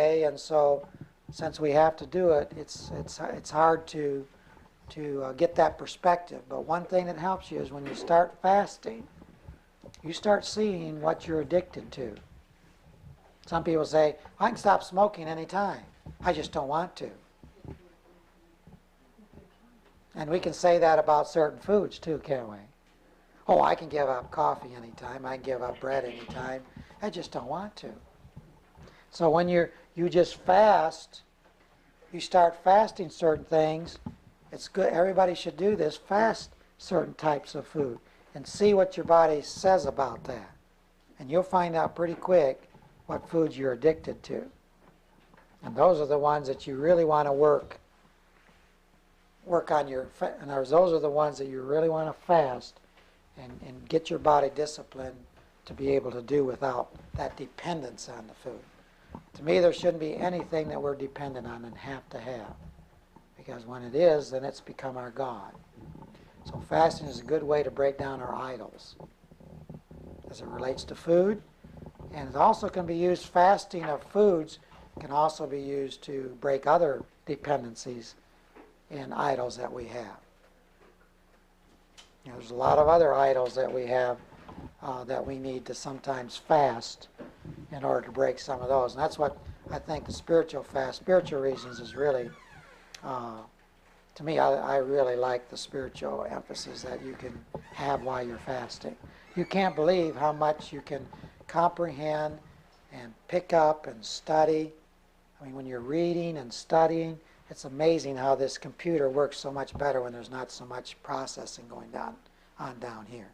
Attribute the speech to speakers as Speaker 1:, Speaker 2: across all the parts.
Speaker 1: And so since we have to do it, it's hard to get that perspective. But one thing that helps you is when you start fasting, you start seeing what you're addicted to. Some people say, I can stop smoking anytime. I just don't want to. And we can say that about certain foods too, can't we? Oh, I can give up coffee anytime. I can give up bread anytime. I just don't want to. So when you just fast, you start fasting certain things. It's good. Everybody should do this. Fast certain types of food and see what your body says about that. And you'll find out pretty quick what foods you're addicted to. And those are the ones that you really want to work on your, and those are the ones that you really want to fast and get your body disciplined to be able to do without that dependence on the food. To me, there shouldn't be anything that we're dependent on and have to have. Because when it is, then it's become our God. So fasting is a good way to break down our idols as it relates to food. And it also can be used, fasting of foods can also be used to break other dependencies and idols that we have. There's a lot of other idols that we have that we need to sometimes fast in order to break some of those. And that's what I think the spiritual reasons is really, to me, I really like the spiritual emphasis that you can have while you're fasting. You can't believe how much you can comprehend and pick up and study. I mean, when you're reading and studying, it's amazing how this computer works so much better when there's not so much processing going on down here.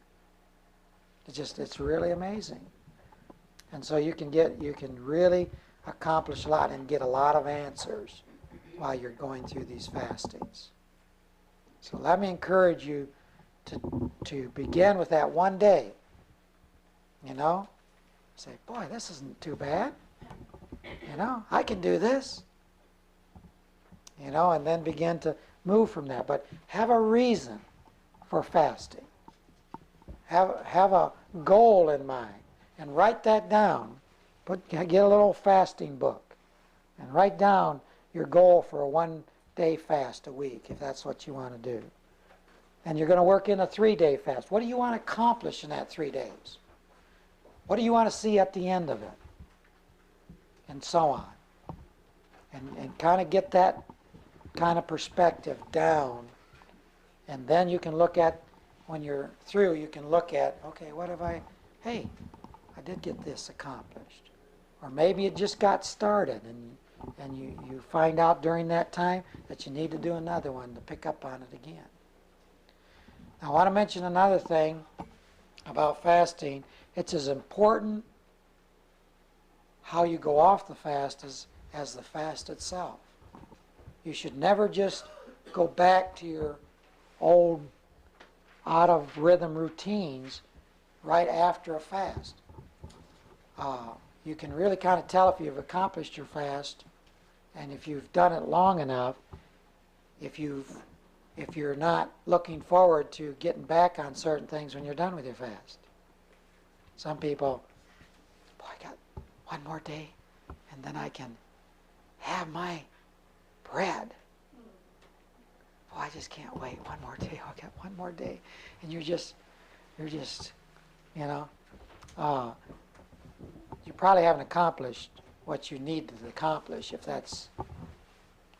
Speaker 1: It's really amazing. And so you can really accomplish a lot and get a lot of answers while you're going through these fastings. So let me encourage you to begin with that one day. You know? Say, boy, this isn't too bad. You know, I can do this. You know, and then begin to move from that. But have a reason for fasting. Have a goal in mind and write that down. Get a little fasting book and write down your goal for a 1-day fast a week if that's what you want to do. And you're going to work in a 3-day fast. What do you want to accomplish in that 3 days? What do you want to see at the end of it? And so on. And kind of get that kind of perspective down. And then you can look at, when you're through, you can look at, okay, what have I did get this accomplished. Or maybe it just got started and you find out during that time that you need to do another one to pick up on it again. Now I want to mention another thing about fasting. It's as important how you go off the fast as the fast itself. You should never just go back to your old out-of-rhythm routines right after a fast. You can really kind of tell if you've accomplished your fast and if you've done it long enough, if you're not looking forward to getting back on certain things when you're done with your fast. Some people, boy, I got one more day and then I can have my bread. Boy, I just can't wait one more day. I'll get one more day. And you're just, you know, you probably haven't accomplished what you need to accomplish if that's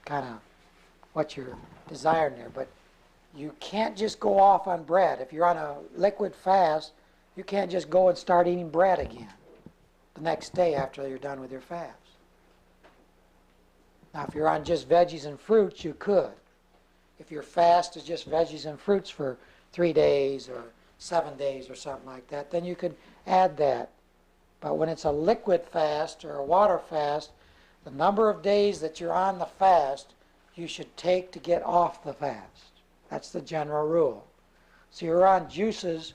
Speaker 1: kind of what you're desiring there. But you can't just go off on bread. If you're on a liquid fast, you can't just go and start eating bread again the next day after you're done with your fast. Now, if you're on just veggies and fruits, you could. If your fast is just veggies and fruits for 3 days or 7 days or something like that, then you could add that. But when it's a liquid fast or a water fast, the number of days that you're on the fast, you should take to get off the fast. That's the general rule. So you're on juices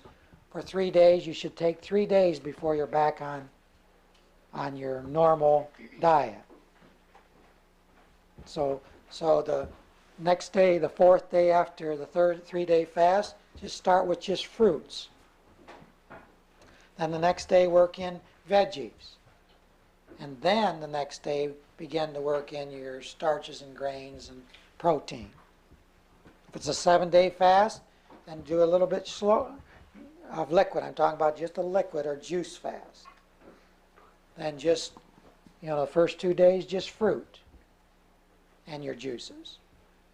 Speaker 1: for 3 days, you should take 3 days before you're back on your normal diet. So the next day, the 4th day after the 3-day fast, just start with just fruits. Then the next day work in veggies. and then the next day begin to work in your starches and grains and protein. If it's a 7-day fast, then do a little bit slow of liquid. I'm talking about just a liquid or juice fast. Then just, the first 2 days, just fruit and your juices.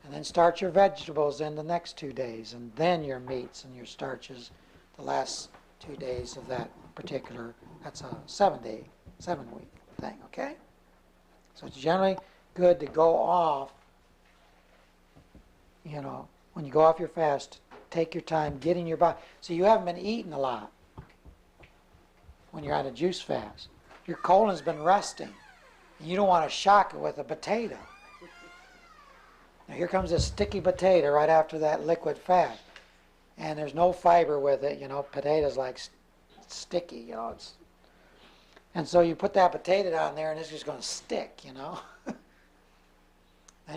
Speaker 1: And then start your vegetables in the next 2 days, and then your meats and your starches the last 2 days of that particular, that's a 7-week thing, okay? So it's generally good to go off, when you go off your fast, take your time getting your body. So you haven't been eating a lot when you're on a juice fast. Your colon's been resting, and you don't want to shock it with a potato. Now here comes a sticky potato right after that liquid fat, and there's no fiber with it. Potatoes like sticky. And so you put that potato down there, and it's just going to stick. Then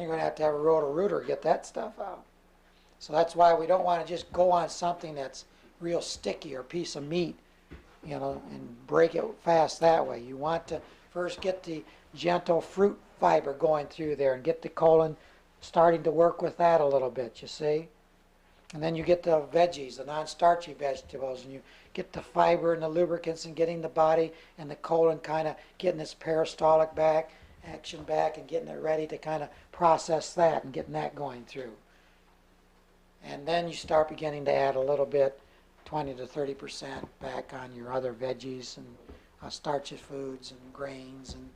Speaker 1: you're going to have a roto-rooter to get that stuff out. So that's why we don't want to just go on something that's real sticky or a piece of meat, and break it fast that way. You want to first get the gentle fruit fiber going through there and get the colon starting to work with that a little bit, you see? And then you get the veggies, the non-starchy vegetables, and you get the fiber and the lubricants and getting the body and the colon kind of getting its peristaltic action back and getting it ready to kind of process that and getting that going through. And then you start beginning to add a little bit, 20 to 30% back on your other veggies and starchy foods and grains and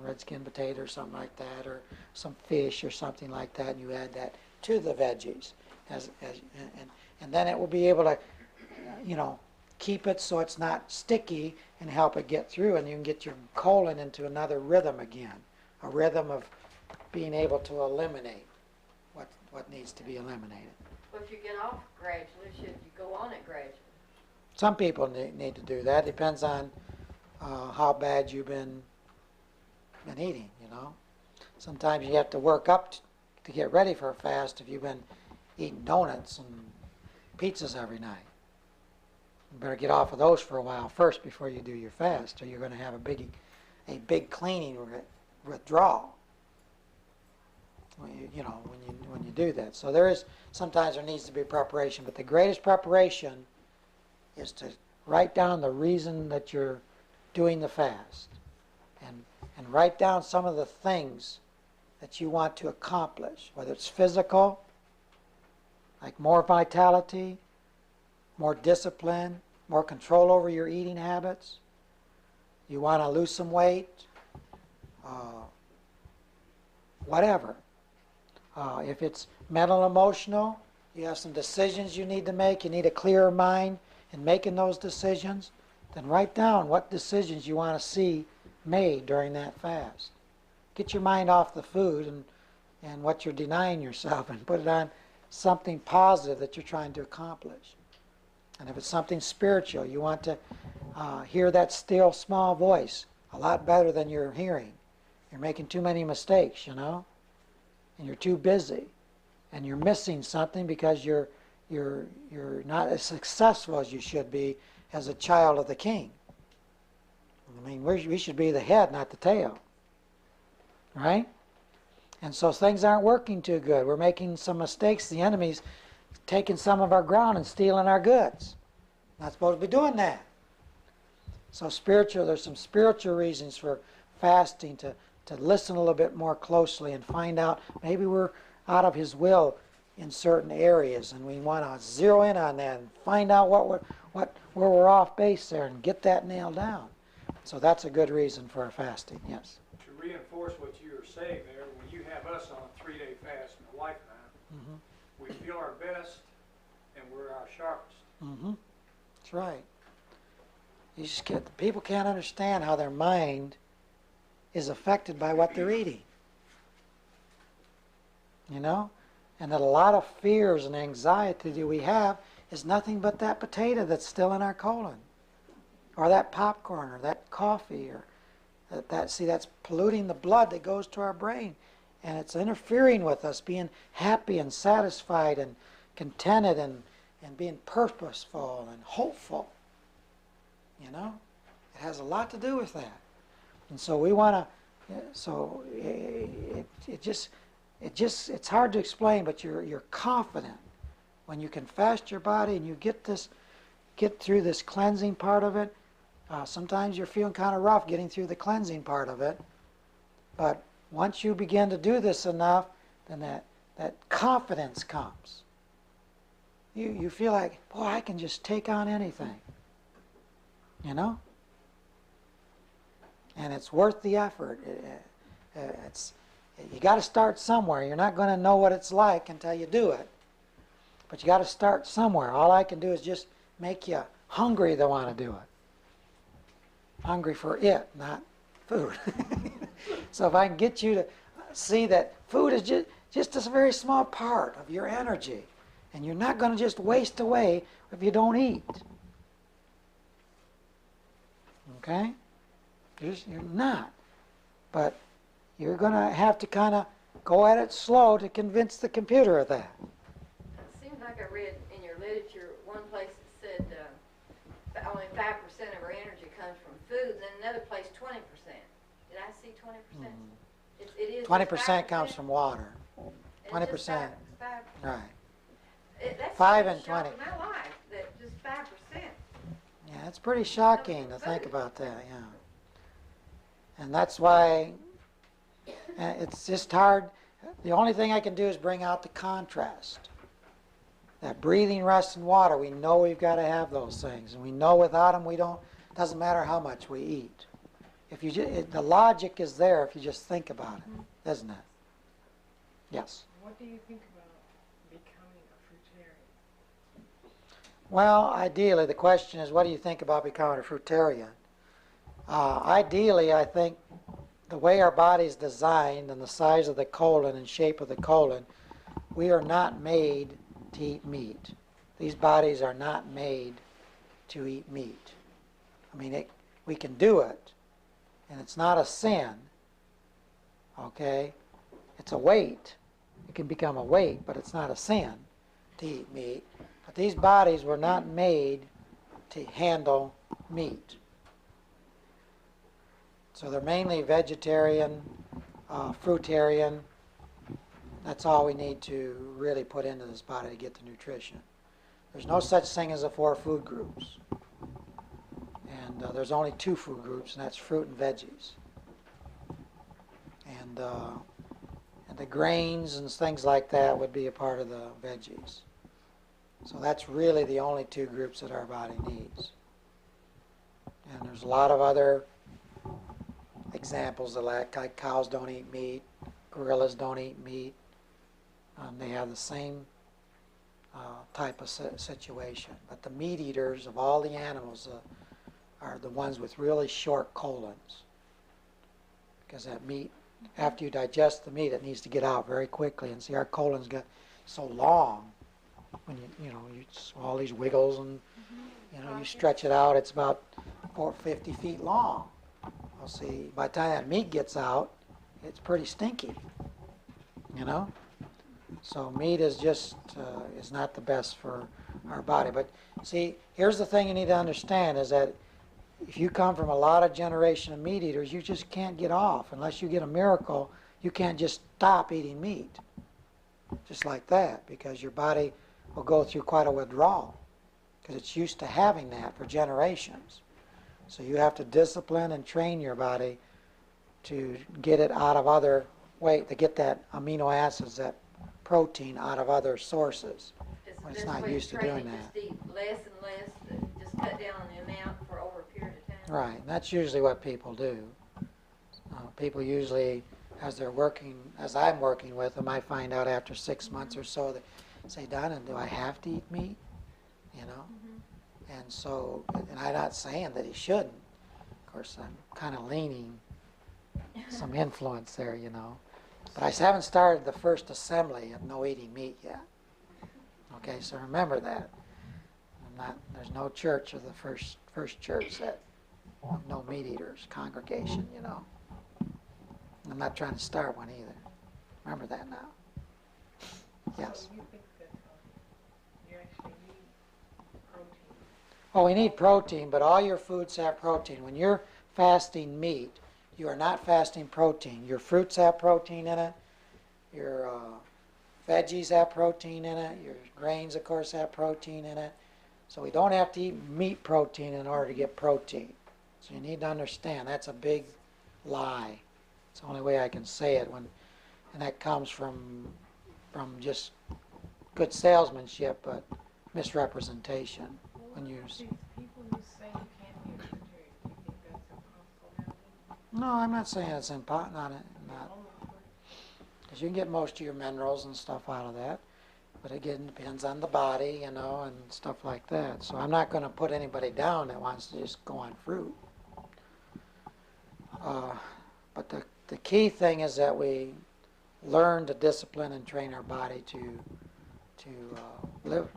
Speaker 1: red skin potato or something like that, or some fish or something like that, and you add that to the veggies, and then it will be able to, keep it so it's not sticky and help it get through, and you can get your colon into another rhythm again, a rhythm of being able to eliminate what needs to be eliminated.
Speaker 2: Well, if you get off gradually, should you go on it gradually?
Speaker 1: Some people need to do that. Depends on how bad you've been eating, Sometimes you have to work up to get ready for a fast if you've been eating donuts and pizzas every night. You better get off of those for a while first before you do your fast, or you're going to have a big cleaning withdrawal. When you do that. So sometimes there needs to be preparation, but the greatest preparation is to write down the reason that you're doing the fast, and write down some of the things that you want to accomplish, whether it's physical, like more vitality, more discipline, more control over your eating habits. You want to lose some weight, whatever. If it's mental, emotional, you have some decisions you need to make. You need a clearer mind in making those decisions. Then write down what decisions you want to see made during that fast. Get your mind off the food and what you're denying yourself, and put it on something positive that you're trying to accomplish. And if it's something spiritual, you want to hear that still small voice a lot better than you're hearing. You're making too many mistakes, and you're too busy, and you're missing something because you're not as successful as you should be as a child of the King. I mean, we should be the head, not the tail, right? And so things aren't working too good. We're making some mistakes. The enemy's taking some of our ground and stealing our goods. Not supposed to be doing that. So there's some spiritual reasons for fasting, to listen a little bit more closely and find out maybe we're out of His will in certain areas, and we want to zero in on that and find out where we're off base there and get that nailed down. So that's a good reason for our fasting. Yes.
Speaker 3: To reinforce what you were saying there, when you have us on a 3-day fast in a lifetime, we feel our best and we're our sharpest.
Speaker 1: That's right. People can't understand how their mind is affected by what they're eating. And that a lot of fears and anxiety that we have is nothing but that potato that's still in our colon, or that popcorn, or that coffee, or that's polluting the blood that goes to our brain, and it's interfering with us being happy and satisfied and contented and being purposeful and hopeful, It has a lot to do with that. And so we want to, so it's hard to explain, but you're confident when you can fast your body and you get through this cleansing part of it. Sometimes you're feeling kind of rough getting through the cleansing part of it, but once you begin to do this enough, then that confidence comes. You feel like, boy, I can just take on anything, you know? And it's worth the effort. You got to start somewhere. You're not going to know what it's like until you do it. But you got to start somewhere. All I can do is just make you hungry to want to do it. Hungry for it, not food. So if I can get you to see that food is just a very small part of your energy, and you're not going to just waste away if you don't eat. Okay? You're not. But you're going to have to kind of go at it slow to convince the computer of that.
Speaker 2: It seems like I read in your literature one place that said only 5% of our energy comes from food, and then another place 20%. Did I see 20%? It is
Speaker 1: 20% comes from water.
Speaker 2: And
Speaker 1: 20%.
Speaker 2: just 5%.
Speaker 1: Right.
Speaker 2: That's
Speaker 1: 5
Speaker 2: really
Speaker 1: and 20.
Speaker 2: shocking my life, that just 5%.
Speaker 1: Yeah, it's pretty shocking to think about that, yeah. And that's why it's just hard. The only thing I can do is bring out the contrast. That breathing, rest, and water, we know we've got to have those things. And we know without them, doesn't matter how much we eat. If you the logic is there if you just think about it, isn't it? Yes?
Speaker 4: What do you think about becoming a fruitarian?
Speaker 1: Well, ideally, the question is, what do you think about becoming a fruitarian? Ideally, I think the way our body's designed and the size of the colon and shape of the colon, we are not made to eat meat. These bodies are not made to eat meat. I mean, we can do it, and it's not a sin, okay? It's a weight. It can become a weight, but it's not a sin to eat meat. But these bodies were not made to handle meat. So they're mainly vegetarian, fruitarian. That's all we need to really put into this body to get the nutrition. There's no such thing as the 4 food groups. And there's only 2 food groups, and that's fruit and veggies. And the grains and things like that would be a part of the veggies. So that's really the only 2 groups that our body needs. And there's a lot of other examples of that, like cows don't eat meat, gorillas don't eat meat. They have the same type of situation. But the meat eaters of all the animals are the ones with really short colons. Because that meat, after you digest the meat, it needs to get out very quickly. And see, our colons get so long when you all these wiggles and you stretch it out, it's about 50 feet long. Well, see, by the time that meat gets out, it's pretty stinky, So meat is just is not the best for our body. But see, here's the thing you need to understand is that if you come from a lot of generation of meat eaters, you just can't get off. Unless you get a miracle, you can't just stop eating meat. Just like that, because your body will go through quite a withdrawal because it's used to having that for generations. So you have to discipline and train your body to get it out of other to get that amino acids, that protein out of other sources when it's not used to doing that.
Speaker 2: Just eat less and less, just cut down on the amount for over a period of time.
Speaker 1: Right, and that's usually what people do. People usually, as I'm working with them, I find out after 6 months or so, they say, Donna, do I have to eat meat? And so, and I'm not saying that he shouldn't. Of course, I'm kind of leaning some influence there, But I haven't started the first assembly of no eating meat yet. Okay, so remember that. There's no church of the first church that no meat eaters congregation, I'm not trying to start one either. Remember that now. Yes.
Speaker 4: So you think that you actually need protein?
Speaker 1: Oh, we need protein, but all your foods have protein. When you're fasting meat, you are not fasting protein. Your fruits have protein in it. Your veggies have protein in it. Your grains, of course, have protein in it. So we don't have to eat meat protein in order to get protein. So you need to understand that's a big lie. It's the only way I can say it, and that comes from just good salesmanship, but misrepresentation. When you
Speaker 4: These people who say you can't be a fruitarian, do you think that's impossible nowadays?
Speaker 1: no, I'm not saying it's not, because you can get most of your minerals and stuff out of that. But again, it depends on the body, and stuff like that. So I'm not going to put anybody down that wants to just go on fruit. But the key thing is that we learn to discipline and train our body to live,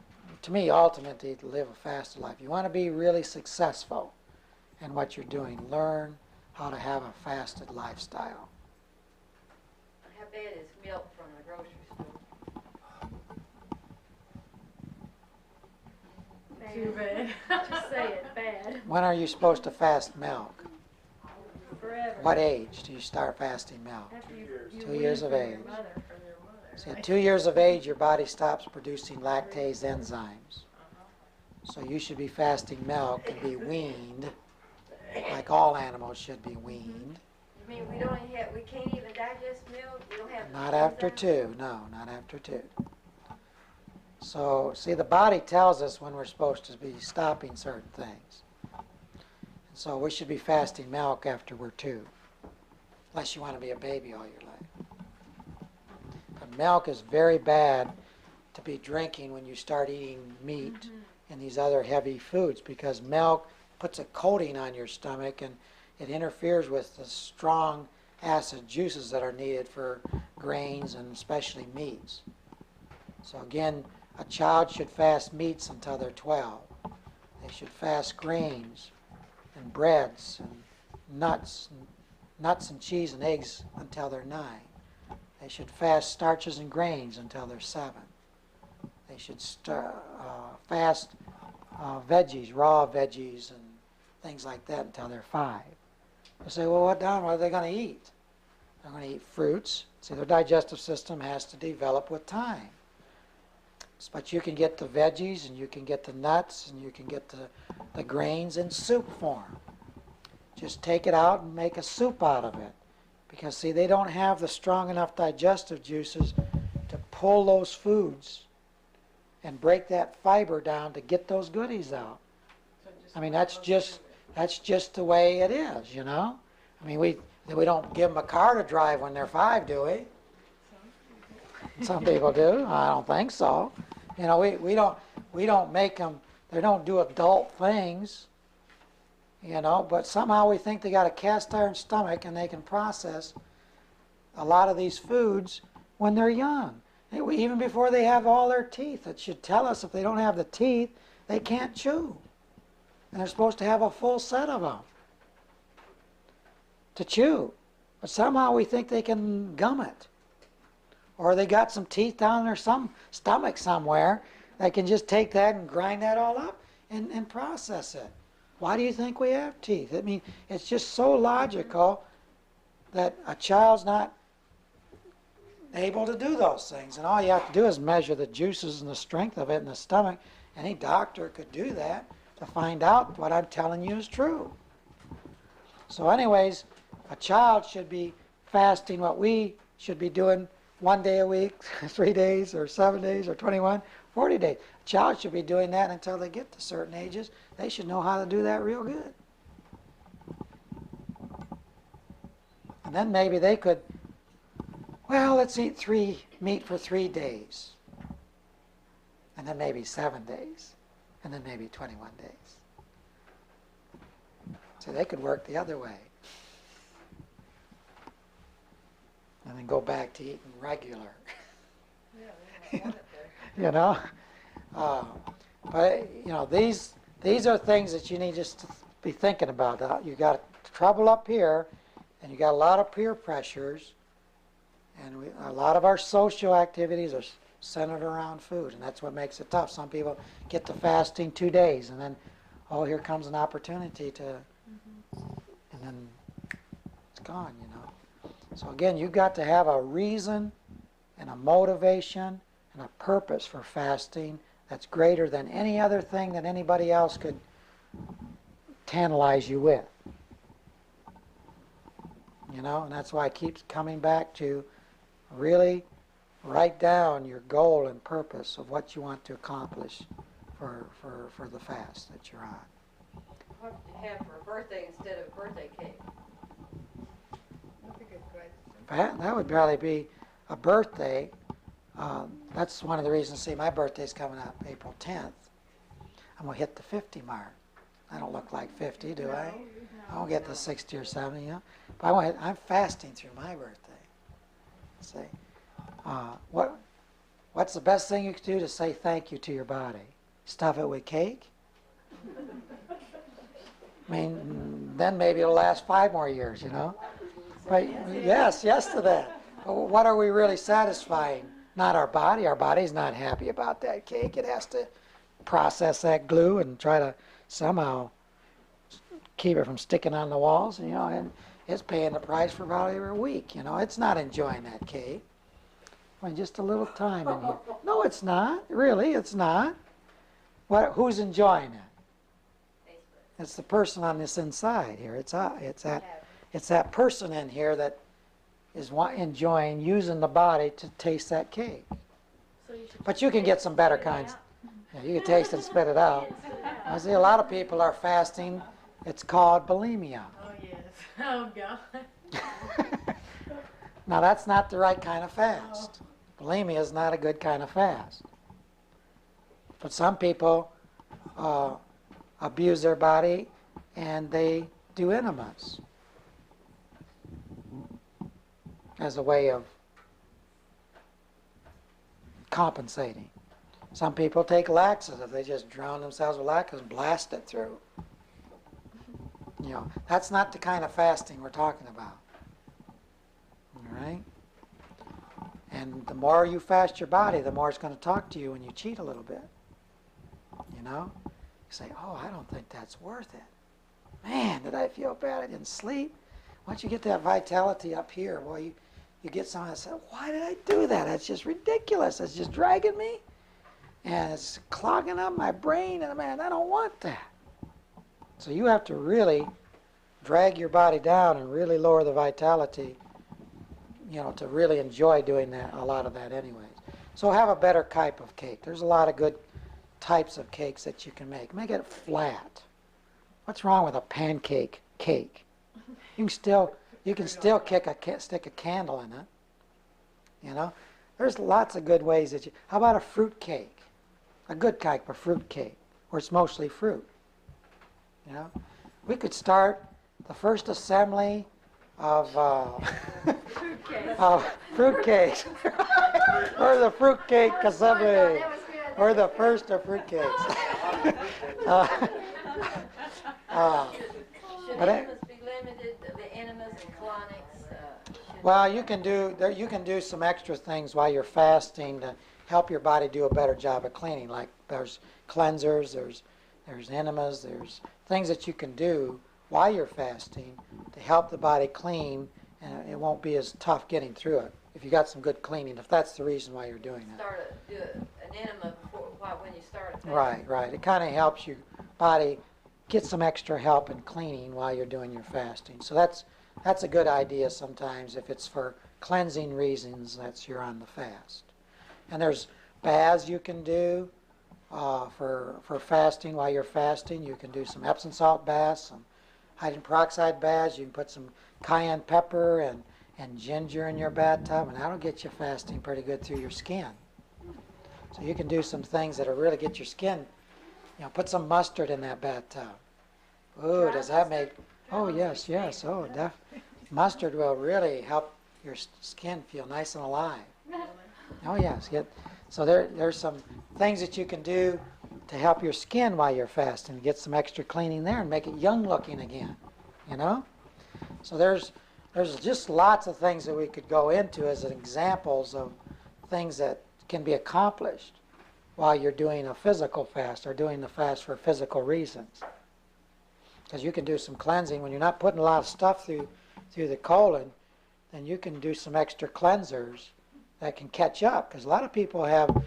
Speaker 1: to me, ultimately, to live a fasted life. You want to be really successful in what you're doing. Learn how to have a fasted lifestyle.
Speaker 2: How bad is milk from the grocery store?
Speaker 4: Too bad. Just say it, bad.
Speaker 1: When are you supposed to fast milk?
Speaker 4: Forever.
Speaker 1: What age do you start fasting milk?
Speaker 4: After you
Speaker 1: 2
Speaker 4: wean
Speaker 1: years of
Speaker 4: from
Speaker 1: age.
Speaker 4: Your mother, from your mother,
Speaker 1: See, at
Speaker 4: right?
Speaker 1: 2 years of age, your body stops producing lactase enzymes. So you should be fasting milk and be weaned, like all animals should be weaned.
Speaker 2: You mean we can't even digest milk? We don't have.
Speaker 1: Not after
Speaker 2: enzymes?
Speaker 1: 2, no, not after 2. So, see, the body tells us when we're supposed to be stopping certain things. So we should be fasting milk after we're 2, unless you want to be a baby all your life. But milk is very bad to be drinking when you start eating meat and these other heavy foods, because milk puts a coating on your stomach and it interferes with the strong acid juices that are needed for grains and especially meats. So again, a child should fast meats until they're 12. They should fast grains and breads and nuts and cheese and eggs until they're 9. They should fast starches and grains until they're 7. They should fast veggies, raw veggies and things like that until they're 5. You say, well, what are they going to eat? They're going to eat fruits. See, their digestive system has to develop with time. But you can get the veggies and you can get the nuts and you can get the grains in soup form. Just take it out and make a soup out of it. Because, see, they don't have the strong enough digestive juices to pull those foods and break that fiber down to get those goodies out.
Speaker 4: So just
Speaker 1: I mean, that's just the way it is, I mean, we don't give them a car to drive when they're 5, do we? Some people do. I don't think so. We don't make them. They don't do adult things. But somehow we think they got a cast iron stomach and they can process a lot of these foods when they're young, even before they have all their teeth. It should tell us if they don't have the teeth, they can't chew, and they're supposed to have a full set of them to chew. But somehow we think they can gum it. Or they got some teeth down in their stomach somewhere. They can just take that and grind that all up and process it. Why do you think we have teeth? I mean, it's just so logical that a child's not able to do those things. And all you have to do is measure the juices and the strength of it in the stomach. Any doctor could do that to find out what I'm telling you is true. So anyways, a child should be fasting what we should be doing 1 day a week, 3 days, or 7 days, or 21, 40 days. A child should be doing that until they get to certain ages. They should know how to do that real good. And then maybe they could, well, let's eat meat for 3 days. And then maybe 7 days. And then maybe 21 days. So they could work the other way. And then go back to eating regular. But these are things that you need just to be thinking about. You got trouble up here, and you got a lot of peer pressures, and a lot of our social activities are centered around food, and that's what makes it tough. Some people get to fasting 2 days, and then oh, here comes an opportunity to, and then it's gone, you know. So again, you've got to have a reason and a motivation and a purpose for fasting that's greater than any other thing that anybody else could tantalize you with. You know, and that's why I keep coming back to really write down your goal and purpose of what you want to accomplish for the fast that you're on.
Speaker 2: What would you have for a birthday instead of a birthday cake?
Speaker 4: That's a good question.
Speaker 1: That would probably be a birthday. That's one of the reasons, see, my birthday's coming up April 10th. I'm going to hit the 50 mark. I don't look like 50, do I? I won't get to 60 or 70, you know. But I'm fasting through my birthday. See, what's the best thing you can do to say thank you to your body? Stuff it with cake? I mean, then maybe it'll last 5 more years, you know. But yes to that. But what are we really satisfying? Not our body. Our body's not happy about that cake. It has to process that glue and try to somehow keep it from sticking on the walls, you know, and it's paying the price for about every week, you know. It's not enjoying that cake. Well, just a little time in here. No, it's not. Really, it's not. Who's enjoying it? It's the person on this inside here. It's that person in here that is enjoying using the body to taste that cake. But you can get some better kinds. Yeah, you can taste it and spit it out. I see a lot of people are fasting. It's called bulimia.
Speaker 4: Oh, yes. Oh, God.
Speaker 1: Now, that's not the right kind of fast. Bulimia is not a good kind of fast. But some people abuse their body and they do enemas as a way of compensating. Some people take laxative. They just drown themselves with laxative and blast it through. You know, that's not the kind of fasting we're talking about. All right? And the more you fast your body, the more it's going to talk to you when you cheat a little bit. You know? You say, oh, I don't think that's worth it. Man, did I feel bad? I didn't sleep. Once you get that vitality up here, well, you get someone that says, why did I do that? That's just ridiculous. It's just dragging me. And it's clogging up my brain. And man, I don't want that. So you have to really drag your body down and really lower the vitality, you know, to really enjoy doing that, a lot of that anyways. So have a better type of cake. There's a lot of good types of cakes that you can make. Make it flat. What's wrong with a pancake cake? You can still stick a candle in it. You know, there's lots of good ways that you. How about a fruit cake? A good type of fruit cake, where it's mostly fruit. You know, we could start the first assembly of fruitcakes, or the fruitcake assembly, or the first of fruitcakes.
Speaker 2: Should
Speaker 1: But
Speaker 2: enemas be limited, the enemas and colonics?
Speaker 1: Well, you can do some extra things while you're fasting to help your body do a better job of cleaning. Like there's cleansers, there's enemas, there's things that you can do while you're fasting to help the body clean, and it won't be as tough getting through it if you got some good cleaning. If that's the reason why you're doing that.
Speaker 2: Do an enema when you start a fast.
Speaker 1: Right. It kind of helps your body get some extra help in cleaning while you're doing your fasting. So that's a good idea sometimes if it's for cleansing reasons that you're on the fast. And there's baths you can do for fasting while you're fasting. You can do some Epsom salt baths, some hydrogen peroxide baths. You can put some cayenne pepper and ginger in your bathtub, and that'll get you fasting pretty good through your skin. So you can do some things that'll really get your skin. You know, put some mustard in that bathtub. Ooh, does that make? Oh yes. Oh, mustard will really help your skin feel nice and alive. Oh yes. So there's some things that you can do to help your skin while you're fasting, get some extra cleaning there and make it young looking again. You know. So there's just lots of things that we could go into as examples of things that can be accomplished while you're doing a physical fast or doing the fast for physical reasons. Because you can do some cleansing. When you're not putting a lot of stuff through the colon, then you can do some extra cleansers that can catch up. Because a lot of people have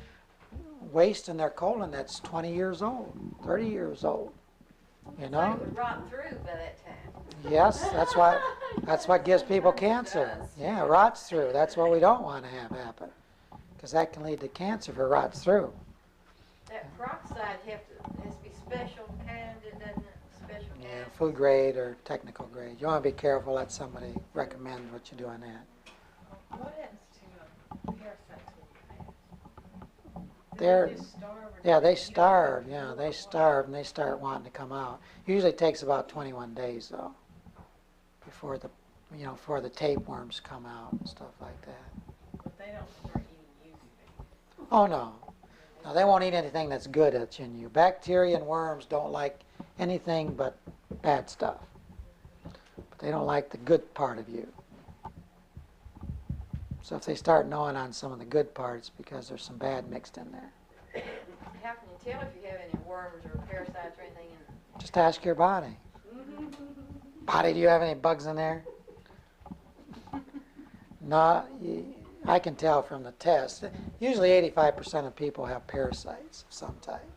Speaker 1: waste in their colon that's 20 years old, 30 years old. You
Speaker 2: So
Speaker 1: know?
Speaker 2: it would rot through by that time.
Speaker 1: Yes, that's what gives people cancer. Yeah, it rots through. That's what we don't want to have happen. Because that can lead to cancer if it rots through.
Speaker 2: That peroxide has to be special kind, doesn't it? Special kind.
Speaker 1: Yeah, food grade or technical grade. You want to be careful. Let somebody recommend what you do on that.
Speaker 4: What happens to parasites when you fast?
Speaker 1: They're-
Speaker 4: Do they just starve? Or
Speaker 1: Yeah,
Speaker 4: do
Speaker 1: they
Speaker 4: eat
Speaker 1: starve.
Speaker 4: them?
Speaker 1: Yeah, they starve and they start wanting to come out. Usually takes about 21 days though, before the tapeworms come out and stuff like that.
Speaker 4: But they don't start eating you, do
Speaker 1: Oh no, no, they won't eat anything that's good that's in you. Bacteria and worms don't like anything but bad stuff, but they don't like the good part of you. So if they start gnawing on some of the good parts, because there's some bad mixed in there.
Speaker 2: How can you tell if you have any worms or parasites or anything in
Speaker 1: Just ask your body. Body, do you have any bugs in there? No, I can tell from the test. Usually 85% of people have parasites of some type.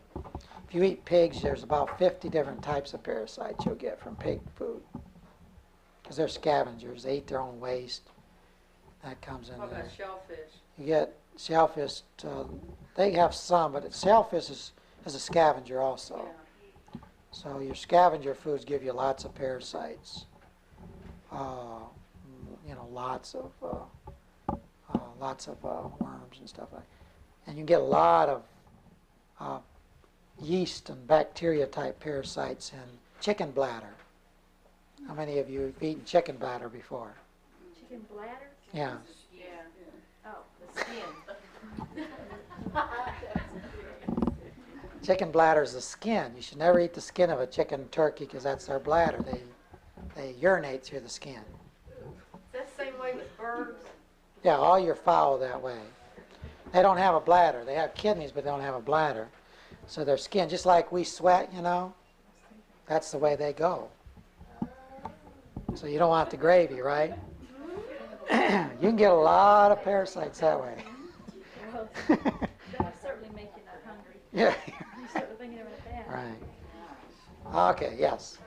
Speaker 1: If you eat pigs, there's about 50 different types of parasites you'll get from pig food. Because they're scavengers. They eat their own waste. That comes in
Speaker 2: What
Speaker 1: there.
Speaker 2: about shellfish?
Speaker 1: You get shellfish, they have some, but shellfish is a scavenger also.
Speaker 2: Yeah.
Speaker 1: So your scavenger foods give you lots of parasites. Lots of worms and stuff like that. And you get a lot of yeast and bacteria type parasites in chicken bladder. How many of you have eaten chicken bladder before?
Speaker 2: Chicken bladder?
Speaker 1: Yeah.
Speaker 2: Yeah. Oh, the skin.
Speaker 1: Chicken bladder is the skin. You should never eat the skin of a chicken turkey because that's their bladder. They urinate through the skin.
Speaker 2: Is that the same way with birds?
Speaker 1: Yeah, all your fowl that way. They don't have a bladder. They have kidneys, but they don't have a bladder. So their skin, just like we sweat, that's the way they go. So you don't want the gravy, right? You can get a lot of parasites that way.
Speaker 5: Well, that's certainly making us hungry.
Speaker 1: Yeah.
Speaker 5: You start thinking about that.
Speaker 1: Right. Okay, yes.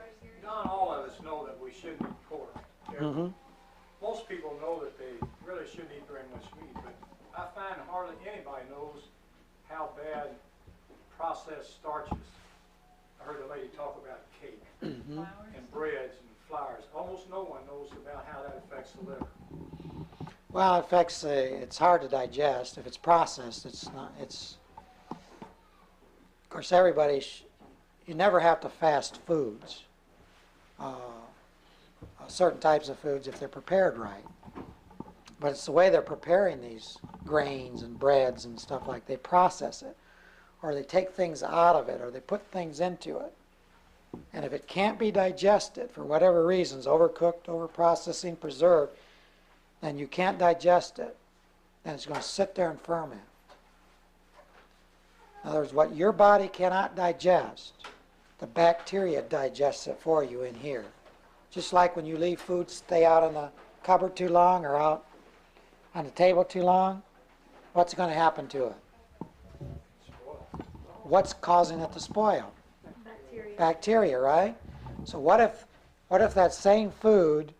Speaker 3: Not all of us know that we shouldn't eat pork.
Speaker 1: Mm-hmm.
Speaker 3: Most people know that they really shouldn't eat very much meat, but I find hardly anybody knows how bad processed starches. I heard a lady talk about cake
Speaker 1: Mm-hmm.
Speaker 4: Flowers?
Speaker 3: and breads and flours. Almost no one knows about how that affects the liver.
Speaker 1: Well, it affects. It's hard to digest if it's processed. It's not. Of course, everybody. You never have to fast foods. Certain types of foods if they're prepared right. But it's the way they're preparing these grains and breads and stuff like they process it, or they take things out of it, or they put things into it. And if it can't be digested for whatever reasons, overcooked, overprocessing, preserved, then you can't digest it. Then it's going to sit there and ferment. In other words, what your body cannot digest, the bacteria digests it for you in here. Just like when you leave food stay out in the cupboard too long or out on the table too long, what's going to happen to it? What's causing it to spoil?
Speaker 5: Bacteria.
Speaker 1: Bacteria, right? So what if that same food